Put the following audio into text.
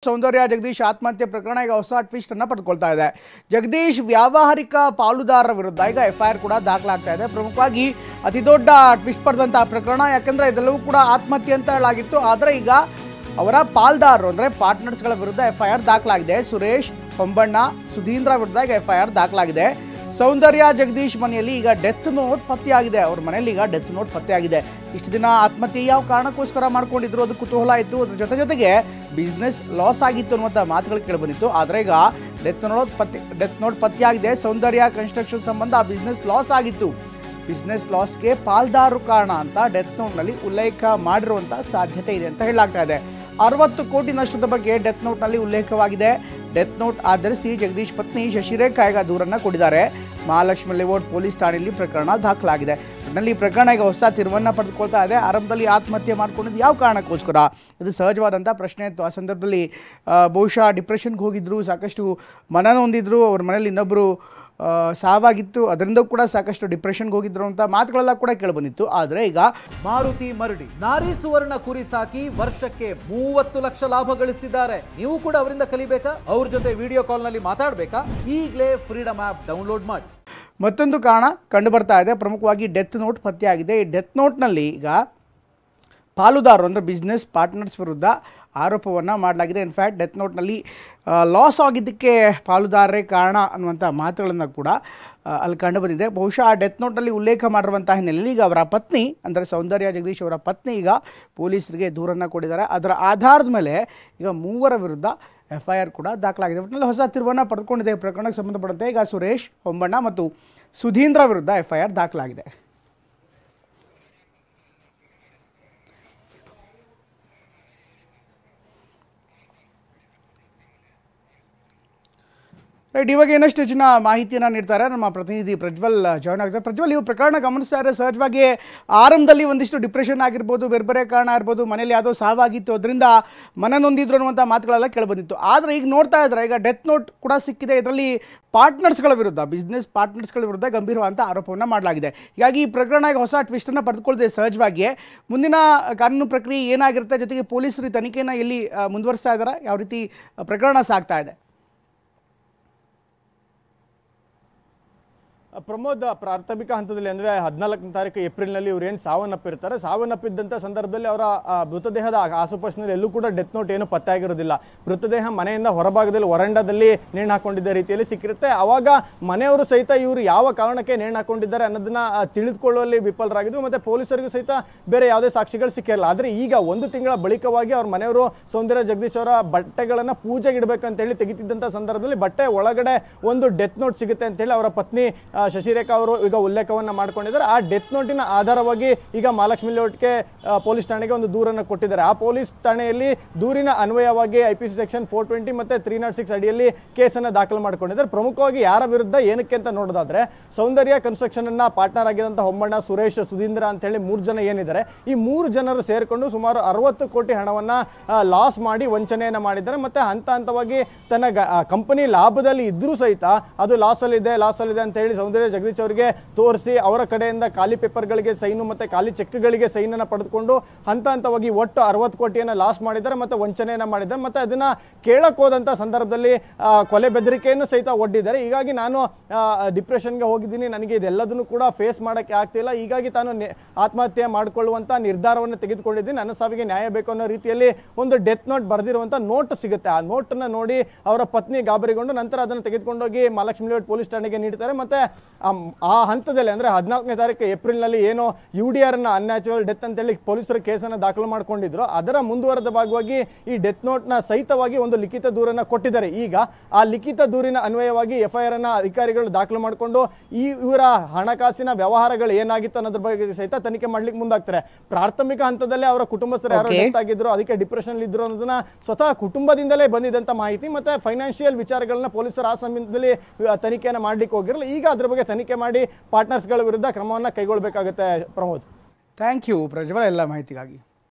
ಸೌಂದರ್ಯ ಜಗದೀಶ್ ಆತ್ಮಹತ್ಯೆ ಪ್ರಕರಣ ಈಗ ಹೊಸ ಟ್ವಿಸ್ಟ್ ಅನ್ನು ಪಡೆದುಕೊಳ್ತಾ ಇದೆ. ಜಗದೀಶ್ ವ್ಯಾವಹಾರಿಕ ಪಾಲುದಾರರ ವಿರುದ್ಧ ಈಗ ಎಫ್ಐಆರ್ ಕೂಡ ದಾಖಲಾಗ್ತಾ ಇದೆ. ಪ್ರಮುಖವಾಗಿ ಅತಿ ದೊಡ್ಡ ಟ್ವಿಸ್ಟ್ ಪಡೆದಂತಹ ಪ್ರಕರಣ, ಯಾಕಂದ್ರೆ ಇದೆಲ್ಲವೂ ಕೂಡ ಆತ್ಮಹತ್ಯೆ ಅಂತ ಹೇಳಲಾಗಿತ್ತು. ಆದರೆ ಈಗ ಅವರ ಪಾಲ್ದಾರರು ಅಂದರೆ ಪಾರ್ಟ್ನರ್ಸ್ಗಳ ವಿರುದ್ಧ ಎಫ್ಐಆರ್ ದಾಖಲಾಗಿದೆ. ಸುರೇಶ್, ಹೊಂಬಣ್ಣ, ಸುಧೀಂದ್ರ ವಿರುದ್ಧ ಈಗ ಎಫ್ಐಆರ್ ದಾಖಲಾಗಿದೆ. ಸೌಂದರ್ಯ ಜಗದೀಶ್ ಮನೆಯಲ್ಲಿ ಈಗ ಡೆತ್ ನೋಟ್ ಪತ್ತೆಯಾಗಿದೆ. ಅವ್ರ ಮನೆಯಲ್ಲಿ ಈಗ ಡೆತ್ ನೋಟ್ ಪತ್ತೆಯಾಗಿದೆ. ಇಷ್ಟು ದಿನ ಆತ್ಮಹತ್ಯೆ ಯಾವ ಕಾರಣಕ್ಕೋಸ್ಕರ ಮಾಡ್ಕೊಂಡಿದ್ರು ಅದು ಕುತೂಹಲ ಇತ್ತು. ಅದ್ರ ಜೊತೆಗೆ ಬಿಸ್ನೆಸ್ ಲಾಸ್ ಆಗಿತ್ತು ಅನ್ನುವಂಥ ಮಾತುಗಳು ಕೇಳಿಬಂದಿತ್ತು. ಆದರೆ ಈಗ ಡೆತ್ ನೋಟ್ ಪತ್ತೆಯಾಗಿದೆ. ಸೌಂದರ್ಯ ಕನ್ಸ್ಟ್ರಕ್ಷನ್ ಸಂಬಂಧ ಬಿಸ್ನೆಸ್ ಲಾಸ್ ಆಗಿತ್ತು. ಬಿಸ್ನೆಸ್ ಲಾಸ್ಗೆ ಪಾಲ್ದಾರರು ಕಾರಣ ಅಂತ ಡೆತ್ ನೋಟ್ನಲ್ಲಿ ಉಲ್ಲೇಖ ಮಾಡಿರುವಂಥ ಸಾಧ್ಯತೆ ಇದೆ ಅಂತ ಹೇಳಲಾಗ್ತಾ ಇದೆ. 60 ಕೋಟಿ ನಷ್ಟದ ಬಗ್ಗೆ ಡೆತ್ ನೋಟ್ನಲ್ಲಿ ಉಲ್ಲೇಖವಾಗಿದೆ. ಡೆತ್ ನೋಟ್ ಆಧರಿಸಿ ಜಗದೀಶ್ ಪತ್ನಿ ಶಶಿರೇಖಾ ಈಗ ದೂರನ್ನು ಕೊಟ್ಟಿದ್ದಾರೆ. ಮಹಾಲಕ್ಷ್ಮಿ ಲೇಔಟ್ ಪೊಲೀಸ್ ಠಾಣೆಯಲ್ಲಿ ಪ್ರಕರಣ ದಾಖಲಾಗಿದೆ. ಒಟ್ಟಿನಲ್ಲಿ ಈ ಪ್ರಕರಣ ಈಗ ಹೊಸ ತಿರುವನ್ನು ಪಡೆದುಕೊಳ್ತಾ ಇದೆ. ಆರಂಭದಲ್ಲಿ ಆತ್ಮಹತ್ಯೆ ಮಾಡ್ಕೊಂಡಿದ್ದು ಯಾವ ಕಾರಣಕ್ಕೋಸ್ಕರ, ಇದು ಸಹಜವಾದಂಥ ಪ್ರಶ್ನೆ ಇತ್ತು. ಆ ಸಂದರ್ಭದಲ್ಲಿ ಬಹುಶಃ ಡಿಪ್ರೆಷನ್ಗೆ ಹೋಗಿದ್ರು, ಸಾಕಷ್ಟು ಮನನೊಂದಿದ್ರು. ಅವ್ರ ಮನೇಲಿ ಇನ್ನೊಬ್ಬರು ಸಾವಾಗಿತ್ತು, ಅದರಿಂದ ಕೂಡ ಸಾಕಷ್ಟು ಡಿಪ್ರೆಷನ್ಗೆ ಹೋಗಿದ್ರು ಅಂತ ಮಾತುಗಳೆಲ್ಲ ಕೂಡ ಕೇಳಿಬಂದಿತ್ತು. ಆದರೆ ಈಗ ಮಾರುತಿ ಮರಡಿ ನಾರಿ ಸುವರ್ಣ ಕುರಿ ಸಾಕಿ ವರ್ಷಕ್ಕೆ 30 ಲಕ್ಷ ಲಾಭ ಗಳಿಸ್ತಿದ್ದಾರೆ. ನೀವು ಕೂಡ ಅವರಿಂದ ಕಲಿಬೇಕಾ? ಅವ್ರ ಜೊತೆ ವಿಡಿಯೋ ಕಾಲ್ನಲ್ಲಿ ಮಾತಾಡಬೇಕಾ? ಈಗಲೇ ಫ್ರೀಡಮ್ ಆ್ಯಪ್ ಡೌನ್ಲೋಡ್ ಮಾಡಿ. ಮತ್ತೊಂದು ಕಾರಣ ಕಂಡು ಬರ್ತಾ ಇದೆ. ಪ್ರಮುಖವಾಗಿ ಡೆತ್ ನೋಟ್ ಪತ್ತೆಯಾಗಿದೆ. ಈ ಡೆತ್ ನೋಟ್ನಲ್ಲಿ ಈಗ ಪಾಲುದಾರರು ಅಂದರೆ ಬಿಸ್ನೆಸ್ ಪಾರ್ಟ್ನರ್ಸ್ ವಿರುದ್ಧ ಆರೋಪವನ್ನು ಮಾಡಲಾಗಿದೆ. ಇನ್ಫ್ಯಾಕ್ಟ್ ಡೆತ್ ನೋಟ್ನಲ್ಲಿ ಲಾಸ್ ಆಗಿದ್ದಕ್ಕೆ ಪಾಲುದಾರರೇ ಕಾರಣ ಅನ್ನುವಂಥ ಮಾತುಗಳನ್ನು ಕೂಡ ಅಲ್ಲಿ ಕಂಡು ಬಂದಿದೆ. ಬಹುಶಃ ಆ ಡೆತ್ ನೋಟ್ನಲ್ಲಿ ಉಲ್ಲೇಖ ಮಾಡಿರುವಂಥ ಹಿನ್ನೆಲೆಯಲ್ಲಿ ಈಗ ಅವರ ಪತ್ನಿ ಅಂದರೆ ಸೌಂದರ್ಯ ಜಗದೀಶ್ ಅವರ ಪತ್ನಿ ಈಗ ಪೊಲೀಸರಿಗೆ ದೂರನ್ನು ಕೊಟ್ಟಿದ್ದಾರೆ. ಅದರ ಆಧಾರದ ಮೇಲೆ ಈಗ 3 ವಿರುದ್ಧ ಎಫ್ಐಆರ್ ಕೂಡ ದಾಖಲಾಗಿದೆ. ಒಟ್ಟಿನಲ್ಲಿ ಹೊಸ ತಿರುವನ್ನು ಪಡೆದುಕೊಂಡಿದೆ. ಪ್ರಕರಣಕ್ಕೆ ಸಂಬಂಧಪಟ್ಟಂತೆ ಈಗ ಸುರೇಶ್, ಹೊಂಬಣ್ಣ ಮತ್ತು ಸುಧೀಂದ್ರ ವಿರುದ್ಧ ಎಫ್ಐಆರ್ ದಾಖಲಾಗಿದೆ. ರೈಟ್, ಇವಾಗ ಇನ್ನಷ್ಟು ಹೆಚ್ಚಿನ ಮಾಹಿತಿಯನ್ನು ನೀಡ್ತಾರೆ ನಮ್ಮ ಪ್ರತಿನಿಧಿ ಪ್ರಜ್ವಲ್ ಜಾಯ್ನ್ ಆಗ್ತಾರೆ. ಪ್ರಜ್ವಲ್, ಇವು ಪ್ರಕರಣ ಗಮನಿಸ್ತಾ ಇದ್ದಾರೆ. ಸಹಜವಾಗಿ ಆರಂಭದಲ್ಲಿ ಒಂದಿಷ್ಟು ಡಿಪ್ರೆಷನ್ ಆಗಿರ್ಬೋದು, ಬೇರೆ ಬೇರೆ ಕಾರಣ ಇರ್ಬೋದು, ಮನೇಲಿ ಯಾವುದೋ ಸಾವಾಗಿತ್ತು, ಅದರಿಂದ ಮನನೊಂದಿದ್ರು ಅನ್ನುವಂಥ ಮಾತುಗಳೆಲ್ಲ ಕೇಳಿಬಂದಿತ್ತು. ಆದರೆ ಈಗ ನೋಡ್ತಾ ಇದ್ದಾರೆ, ಈಗ ಡೆತ್ ನೋಟ್ ಕೂಡ ಸಿಕ್ಕಿದೆ. ಇದರಲ್ಲಿ ಪಾರ್ಟ್ನರ್ಸ್ಗಳ ವಿರುದ್ಧ, ಬಿಸ್ನೆಸ್ ಪಾರ್ಟ್ನರ್ಸ್ಗಳ ವಿರುದ್ಧ ಗಂಭೀರವಾದಂಥ ಆರೋಪವನ್ನು ಮಾಡಲಾಗಿದೆ. ಹೀಗಾಗಿ ಈ ಪ್ರಕರಣ ಈಗ ಹೊಸ ಟ್ವಿಸ್ಟನ್ನು ಪಡೆದುಕೊಳ್ಳದೆ ಸಹಜವಾಗಿಯೇ ಮುಂದಿನ ಕಾನೂನು ಪ್ರಕ್ರಿಯೆ ಏನಾಗಿರುತ್ತೆ, ಜೊತೆಗೆ ಪೊಲೀಸರು ತನಿಖೆಯನ್ನು ಎಲ್ಲಿ ಮುಂದುವರಿಸ್ತಾ ಇದ್ದಾರೆ, ಯಾವ ರೀತಿ ಪ್ರಕರಣ ಸಾಗ್ತಾ ಇದೆ? ಪ್ರಮೋದ್, ಪ್ರಾಥಮಿಕ ಹಂತದಲ್ಲಿ ಅಂದರೆ 14ನೇ ತಾರೀಕು ಏಪ್ರಿಲ್ನಲ್ಲಿ ಇವ್ರು ಏನು ಸಾವನ್ನಪ್ಪಿರ್ತಾರೆ, ಸಾವನ್ನಪ್ಪಿದ್ದಂಥ ಸಂದರ್ಭದಲ್ಲಿ ಅವರ ಮೃತದೇಹದ ಆಸುಪಾಸಿನಲ್ಲಿ ಎಲ್ಲೂ ಕೂಡ ಡೆತ್ ನೋಟ್ ಏನು ಪತ್ತೆ ಆಗಿರೋದಿಲ್ಲ. ಮೃತದೇಹ ಮನೆಯಿಂದ ಹೊರಭಾಗದಲ್ಲಿ ವರಂಡದಲ್ಲಿ ನೇಣು ಹಾಕೊಂಡಿದ್ದ ರೀತಿಯಲ್ಲಿ ಸಿಕ್ಕಿರುತ್ತೆ. ಆವಾಗ ಮನೆಯವರು ಸಹಿತ ಇವರು ಯಾವ ಕಾರಣಕ್ಕೆ ನೇಣು ಹಾಕೊಂಡಿದ್ದಾರೆ ಅನ್ನೋದನ್ನ ತಿಳಿದುಕೊಳ್ಳುವಲ್ಲಿ ವಿಫಲರಾಗಿದ್ದು, ಮತ್ತು ಪೊಲೀಸರಿಗೂ ಸಹಿತ ಬೇರೆ ಯಾವುದೇ ಸಾಕ್ಷಿಗಳು ಸಿಕ್ಕಿರಲ್ಲ. ಆದರೆ ಈಗ 1 ತಿಂಗಳ ಬಳಿಕವಾಗಿ ಅವ್ರ ಮನೆಯವರು ಸೌಂದರ್ಯ ಜಗದೀಶ್ ಅವರ ಬಟ್ಟೆಗಳನ್ನು ಪೂಜೆಗೆ ಇಡಬೇಕಂತೇಳಿ ತೆಗಿತಿದ್ದಂಥ ಸಂದರ್ಭದಲ್ಲಿ ಬಟ್ಟೆ ಒಳಗಡೆ ಒಂದು ಡೆತ್ ನೋಟ್ ಸಿಗುತ್ತೆ ಅಂತೇಳಿ ಅವರ ಪತ್ನಿ ಶಶಿರೇಖಾ ಅವರು ಈಗ ಉಲ್ಲೇಖವನ್ನು ಮಾಡ್ಕೊಂಡಿದ್ದಾರೆ. ಆ ಡೆತ್ ನೋಟಿನ ಆಧಾರವಾಗಿ ಈಗ ಮಹಾಲಕ್ಷ್ಮಿ ಲೇಔಟ್ಗೆ ಪೊಲೀಸ್ ಠಾಣೆಗೆ ಒಂದು ದೂರನ್ನು ಕೊಟ್ಟಿದ್ದಾರೆ. ಆ ಪೊಲೀಸ್ ಠಾಣೆಯಲ್ಲಿ ದೂರಿನ ಅನ್ವಯವಾಗಿ IPC ಸೆಕ್ಷನ್ 420 ಮತ್ತು 306 ಅಡಿಯಲ್ಲಿ ಕೇಸನ್ನು ದಾಖಲು ಮಾಡಿಕೊಂಡಿದ್ದಾರೆ. ಪ್ರಮುಖವಾಗಿ ಯಾರ ವಿರುದ್ಧ ಏನಕ್ಕೆ ಅಂತ ನೋಡೋದಾದ್ರೆ, ಸೌಂದರ್ಯ ಕನ್ಸ್ಟ್ರಕ್ಷನ್ ಅನ್ನ ಪಾರ್ಟ್ನರ್ ಆಗಿದ್ದಂಥ ಹೊಂಬಣ್ಣ, ಸುರೇಶ್, ಸುಧೀಂದ್ರ ಅಂತ ಹೇಳಿ 3 ಜನ ಏನಿದ್ದಾರೆ, ಈ 3 ಜನರು ಸೇರಿಕೊಂಡು ಸುಮಾರು 60 ಕೋಟಿ ಹಣವನ್ನ ಲಾಸ್ ಮಾಡಿ ವಂಚನೆಯನ್ನ ಮಾಡಿದ್ದಾರೆ. ಮತ್ತೆ ಹಂತವಾಗಿ ತನ್ನ ಕಂಪನಿ ಲಾಭದಲ್ಲಿ ಇದ್ರೂ ಸಹಿತ ಅದು ಲಾಸ್ ಅಲ್ಲಿ ಇದೆ ಅಂತ ಹೇಳಿ ಸೌಂದರ್ಯ ಜಗದೀಶ್ ಅವರಿಗೆ ತೋರಿಸಿ ಅವರ ಕಡೆಯಿಂದ ಖಾಲಿ ಪೇಪರ್ಗಳಿಗೆ ಸೈನು ಮತ್ತೆ ಖಾಲಿ ಚೆಕ್ಗಳಿಗೆ ಸೈನನ್ನು ಪಡೆದುಕೊಂಡು ಹಂತವಾಗಿ ಒಟ್ಟು 60 ಕೋಟಿಯನ್ನು ಲಾಸ್ ಮಾಡಿದ್ದಾರೆ ಮತ್ತೆ ವಂಚನೆಯನ್ನ ಮಾಡಿದ್ದಾರೆ. ಮತ್ತೆ ಅದನ್ನ ಕೇಳಕ್ ಹೋದಂತ ಸಂದರ್ಭದಲ್ಲಿ ಕೊಲೆ ಬೆದರಿಕೆಯನ್ನು ಸಹಿತ ಒಡ್ಡಿದ್ದಾರೆ. ಹೀಗಾಗಿ ನಾನು ಡಿಪ್ರೆಷನ್ಗೆ ಹೋಗಿದ್ದೀನಿ, ನನಗೆ ಇದೆಲ್ಲದನ್ನು ಕೂಡ ಫೇಸ್ ಮಾಡಕ್ಕೆ ಆಗ್ತಿಲ್ಲ, ಹೀಗಾಗಿ ತಾನು ಆತ್ಮಹತ್ಯೆ ಮಾಡಿಕೊಳ್ಳುವಂತ ನಿರ್ಧಾರವನ್ನು ತೆಗೆದುಕೊಂಡಿದ್ದೀನಿ, ನನ್ನ ಸಾವಿಗೆ ನ್ಯಾಯ ಬೇಕು ಅನ್ನೋ ರೀತಿಯಲ್ಲಿ ಒಂದು ಡೆತ್ ನೋಟ್ ಬರೆದಿರುವಂತ ನೋಟ್ ಸಿಗುತ್ತೆ. ಆ ನೋಟನ್ನು ನೋಡಿ ಅವರ ಪತ್ನಿ ಗಾಬರಿಗೊಂಡು ನಂತರ ಅದನ್ನು ತೆಗೆದುಕೊಂಡೋಗಿ ಮಹಾಲಕ್ಷ್ಮಿ ಲೇಔಟ್ ಪೊಲೀಸ್ ಠಾಣೆಗೆ ನೀಡ್ತಾರೆ. ಮತ್ತೆ ಆ ಹಂತದಲ್ಲಿ ಅಂದರೆ 14ನೇ ತಾರೀಕು ಏಪ್ರಿಲ್ನಲ್ಲಿ ಏನೋ UDR ಅನ್ನ ಅನ್ಯಾಚುರಲ್ ಡೆತ್ ಅಂತೇಳಿ ಪೊಲೀಸರು ಕೇಸನ್ನು ದಾಖಲು ಮಾಡಿಕೊಂಡಿದ್ರು, ಅದರ ಮುಂದುವರೆದ ಭಾಗವಾಗಿ ಈ ಡೆತ್ ನೋಟ್ನ ಸಹಿತವಾಗಿ ಒಂದು ಲಿಖಿತ ದೂರನ್ನು ಕೊಟ್ಟಿದ್ದಾರೆ. ಈಗ ಆ ಲಿಖಿತ ದೂರಿನ ಅನ್ವಯವಾಗಿ FIR ಅನ್ನ ಅಧಿಕಾರಿಗಳು ದಾಖಲು ಮಾಡಿಕೊಂಡು ಇವರ ಹಣಕಾಸಿನ ವ್ಯವಹಾರಗಳು ಏನಾಗಿತ್ತು ಅನ್ನೋದ್ರ ಬಗ್ಗೆ ಸಹಿತ ತನಿಖೆ ಮಾಡ್ಲಿಕ್ಕೆ ಮುಂದಾಗ್ತಾರೆ. ಪ್ರಾಥಮಿಕ ಹಂತದಲ್ಲೇ ಅವರ ಕುಟುಂಬಸ್ಥರು ಯಾರು ಡೆತ್ ಆಗಿದ್ರು, ಅದಕ್ಕೆ ಡಿಪ್ರೆಷನ್ ಇದ್ರು ಅನ್ನೋದನ್ನ ಸ್ವತಃ ಕುಟುಂಬದಿಂದಲೇ ಬಂದಿದ್ದಂತ ಮಾಹಿತಿ. ಮತ್ತೆ ಫೈನಾನ್ಷಿಯಲ್ ವಿಚಾರಗಳನ್ನ ಪೊಲೀಸರು ಆ ಸಂಬಂಧದಲ್ಲಿ ತನಿಖೆಯನ್ನು ಮಾಡ್ಲಿಕ್ಕೆ ಹೋಗಿರಲ್ಲ. ಈಗ ಅದ್ರ ಬಗ್ಗೆ ತನಿಖೆ ಮಾಡಿ ಪಾರ್ಟ್ನರ್ಸ್ಗಳ ವಿರುದ್ಧ ಕ್ರಮವನ್ನು ಕೈಗೊಳ್ಳಬೇಕಾಗುತ್ತೆ. ಪ್ರಮೋದ್, ಥ್ಯಾಂಕ್ ಯು ಪ್ರಜ್ವಲ್ ಎಲ್ಲ ಮಾಹಿತಿಗಾಗಿ.